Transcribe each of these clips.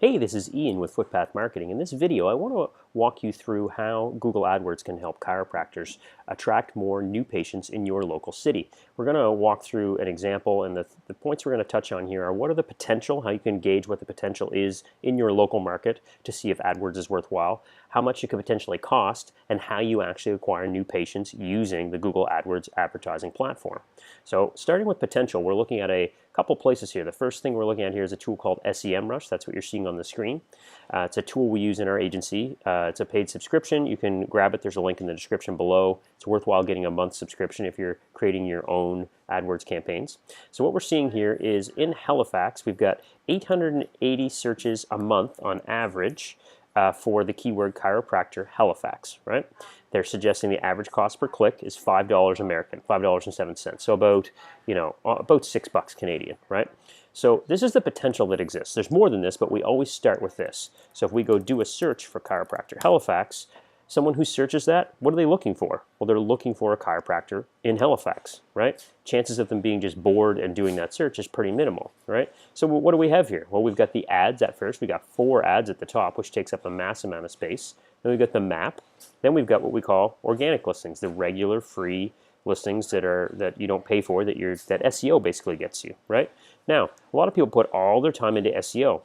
Hey, this is Ian with Footpath Marketing. In this video, I want to walk you through how Google AdWords can help chiropractors attract more new patients in your local city. We're going to walk through an example, and the points we're going to touch on here are what are the potential, how you can gauge what the potential is in your local market to see if AdWords is worthwhile, how much it could potentially cost, and how you actually acquire new patients using the Google AdWords advertising platform. So starting with potential, we're looking at a couple places here. The first thing we're looking at here is a tool called SEMrush. That's what you're seeing on the screen. It's a tool we use in our agency. It's a paid subscription. You can grab it. There's a link in the description below. It's worthwhile getting a month subscription if you're creating your own AdWords campaigns. So what we're seeing here is in Halifax, we've got 880 searches a month on average for the keyword chiropractor Halifax, right? They're suggesting the average cost per click is $5 American, $5.07. So about, about $6 Canadian, right? So this is the potential that exists. There's more than this, but we always start with this. So if we go do a search for chiropractor Halifax, someone who searches that, what are they looking for? Well, they're looking for a chiropractor in Halifax, right? Chances of them being just bored and doing that search is pretty minimal, right? So what do we have here? Well, we've got the ads at first. We got 4 ads at the top, which takes up a mass amount of space. Then we've got the map. Then we've got what we call organic listings, the regular free listings that you don't pay for, that SEO basically gets you, right? Now, a lot of people put all their time into SEO.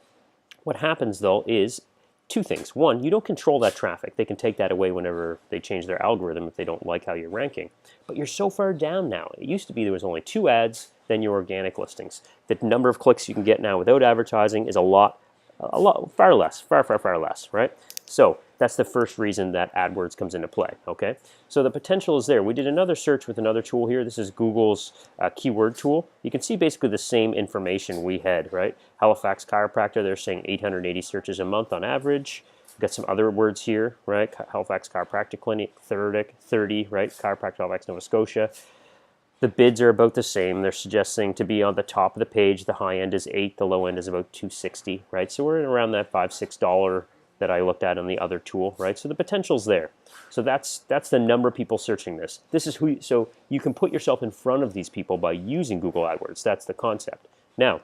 What happens though is two things. One, you don't control that traffic. They can take that away whenever they change their algorithm if they don't like how you're ranking. But you're so far down now. It used to be there was only 2 ads, then your organic listings. The number of clicks you can get now without advertising is far less, right? So that's the first reason that AdWords comes into play, okay? So the potential is there. We did another search with another tool here. This is Google's keyword tool. You can see basically the same information we had, right? Halifax chiropractor, they're saying 880 searches a month on average. We've got some other words here, right? Halifax Chiropractic Clinic, 30, right? Chiropractor Halifax, Nova Scotia. The bids are about the same. They're suggesting to be on the top of the page. The high end is $8, the low end is about $2.60, right? So we're in around that $5, $6 that I looked at on the other tool, right? So the potential's there. So that's the number of people searching this. So you can put yourself in front of these people by using Google AdWords. That's the concept. Now,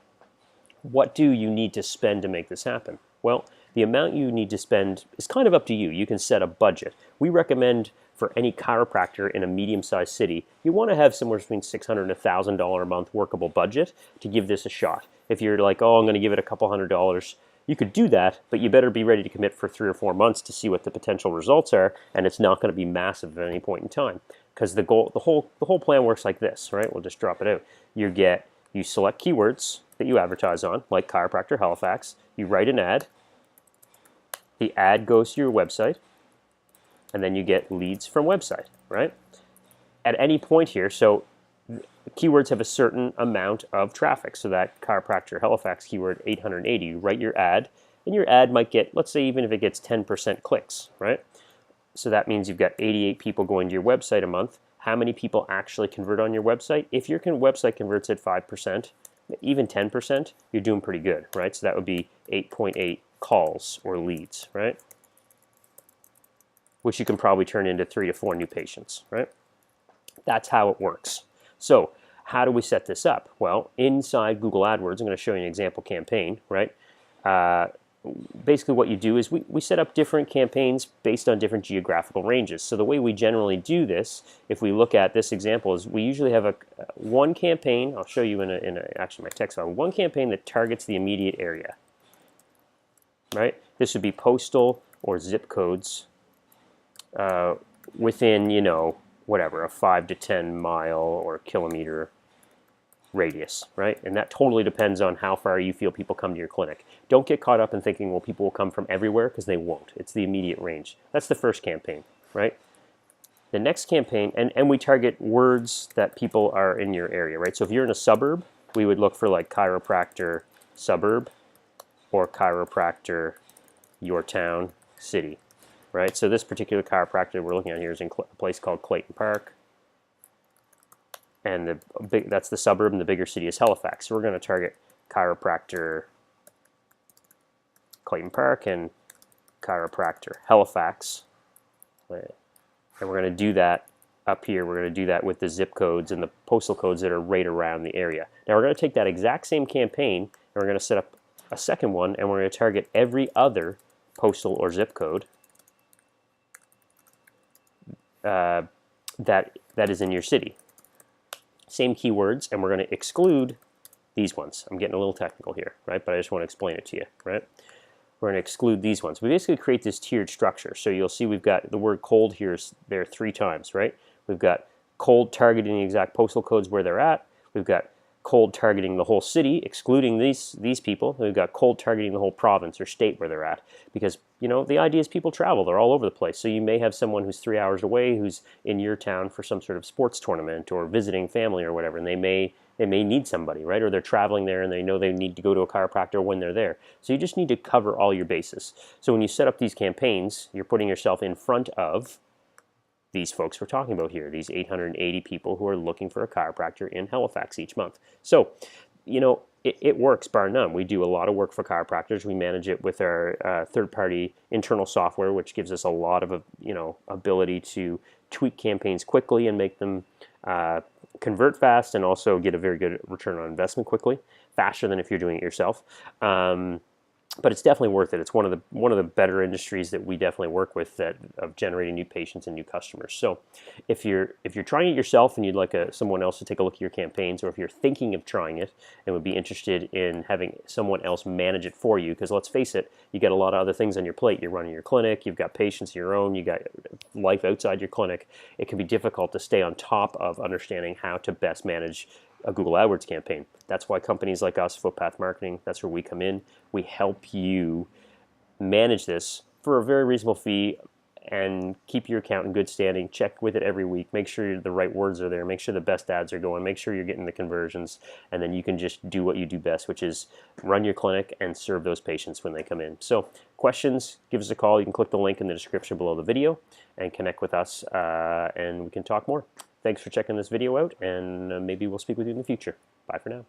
what do you need to spend to make this happen? Well, the amount you need to spend is kind of up to you. You can set a budget. We recommend for any chiropractor in a medium-sized city, you want to have somewhere between $600 and $1,000 a month workable budget to give this a shot. If you're like, oh, I'm going to give it a couple $100, you could do that, but you better be ready to commit for 3 or 4 months to see what the potential results are, and it's not going to be massive at any point in time. Because the whole plan works like this, right? We'll just drop it out. You select keywords that you advertise on, like chiropractor Halifax. You write an ad. The ad goes to your website, and then you get leads from website, right? At any point here, so keywords have a certain amount of traffic. So that chiropractor Halifax keyword 880, you write your ad, and your ad might get, let's say even if it gets 10% clicks, right? So that means you've got 88 people going to your website a month. How many people actually convert on your website? If your website converts at 5%, even 10%, you're doing pretty good, right? So that would be 8.8 calls or leads, right? Which you can probably turn into 3 to 4 new patients, right? That's how it works. So how do we set this up? Well, inside Google AdWords, I'm going to show you an example campaign, right? Basically what you do is we set up different campaigns based on different geographical ranges. So the way we generally do this, if we look at this example, is we usually have one campaign, I'll show you actually my text file, one campaign that targets the immediate area, right? This would be postal or zip codes within, whatever, a 5 to 10 mile or kilometer radius, right? And that totally depends on how far you feel people come to your clinic. Don't get caught up in thinking, well, people will come from everywhere, because they won't. It's the immediate range. That's the first campaign, right? The next campaign, and we target words that people are in your area, right? So if you're in a suburb, we would look for like chiropractor suburb or chiropractor your town, city, right? So this particular chiropractor we're looking at here is in a place called Clayton Park. And that's the suburb, and the bigger city is Halifax. So we're going to target chiropractor Clayton Park and chiropractor Halifax. And we're going to do that up here. We're going to do that with the zip codes and the postal codes that are right around the area. Now we're going to take that exact same campaign, and we're going to set up a second one, and we're going to target every other postal or zip code that is in your city. Same keywords, and we're going to exclude these ones. I'm getting a little technical here, right? But I just want to explain it to you, right? We're going to exclude these ones. We basically create this tiered structure. So you'll see we've got the word cold here is there 3 times, right? We've got cold targeting the exact postal codes where they're at. We've got cold targeting the whole city, excluding these people. We've got cold targeting the whole province or state where they're at, because you know the idea is people travel, they're all over the place. So you may have someone who's 3 hours away who's in your town for some sort of sports tournament or visiting family or whatever, and they may need somebody, right? Or they're traveling there and they know they need to go to a chiropractor when they're there. So you just need to cover all your bases. So when you set up these campaigns, you're putting yourself in front of these folks we're talking about here, these 880 people who are looking for a chiropractor in Halifax each month. So, you know, it works bar none. We do a lot of work for chiropractors. We manage it with our third-party internal software, which gives us a lot of, ability to tweak campaigns quickly and make them convert fast, and also get a very good return on investment quickly, faster than if you're doing it yourself. But it's definitely worth it. It's one of the better industries that we definitely work with, that of generating new patients and new customers. So if you're trying it yourself and you'd like someone else to take a look at your campaigns, or if you're thinking of trying it and would be interested in having someone else manage it for you, because let's face it, you got a lot of other things on your plate. You're running your clinic, you've got patients of your own, you got life outside your clinic. It can be difficult to stay on top of understanding how to best manage a Google AdWords campaign. That's why companies like us, Footpath Marketing, that's where we come in. We help you manage this for a very reasonable fee and keep your account in good standing. Check with it every week. Make sure the right words are there. Make sure the best ads are going. Make sure you're getting the conversions. And then you can just do what you do best, which is run your clinic and serve those patients when they come in. So questions, give us a call. You can click the link in the description below the video and connect with us, and we can talk more. Thanks for checking this video out, and maybe we'll speak with you in the future. Bye for now.